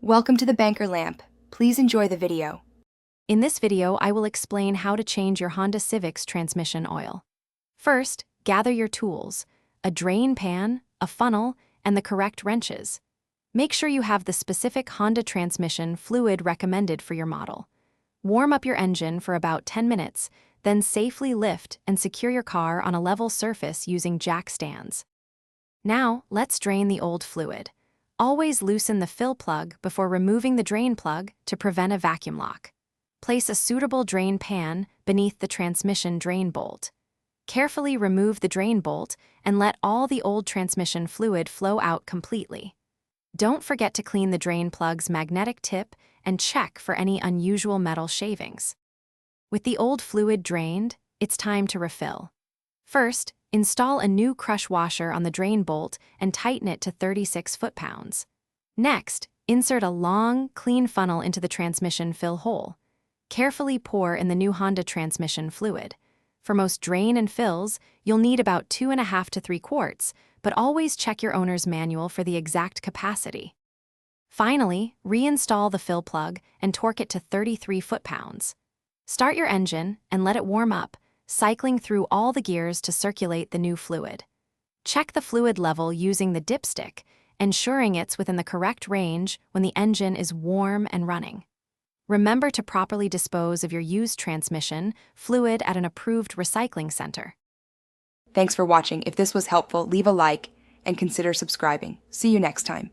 Welcome to the Banker Lamp. Please enjoy the video. In this video, I will explain how to change your Honda Civic's transmission oil. First, gather your tools: a drain pan, a funnel, and the correct wrenches. Make sure you have the specific Honda transmission fluid recommended for your model. Warm up your engine for about 10 minutes, then safely lift and secure your car on a level surface using jack stands. Now, let's drain the old fluid. Always loosen the fill plug before removing the drain plug to prevent a vacuum lock. Place a suitable drain pan beneath the transmission drain bolt. Carefully remove the drain bolt and let all the old transmission fluid flow out completely. Don't forget to clean the drain plug's magnetic tip and check for any unusual metal shavings. With the old fluid drained, it's time to refill. First, install a new crush washer on the drain bolt and tighten it to 36 foot-pounds. Next, insert a long, clean funnel into the transmission fill hole. Carefully pour in the new Honda transmission fluid. For most drain and fills, you'll need about 2.5 to 3 quarts, but always check your owner's manual for the exact capacity. Finally, reinstall the fill plug and torque it to 33 foot-pounds. Start your engine and let it warm up, cycling through all the gears to circulate the new fluid. Check the fluid level using the dipstick, ensuring it's within the correct range when the engine is warm and running. Remember to properly dispose of your used transmission fluid at an approved recycling center. Thanks for watching. If this was helpful, leave a like and consider subscribing. See you next time.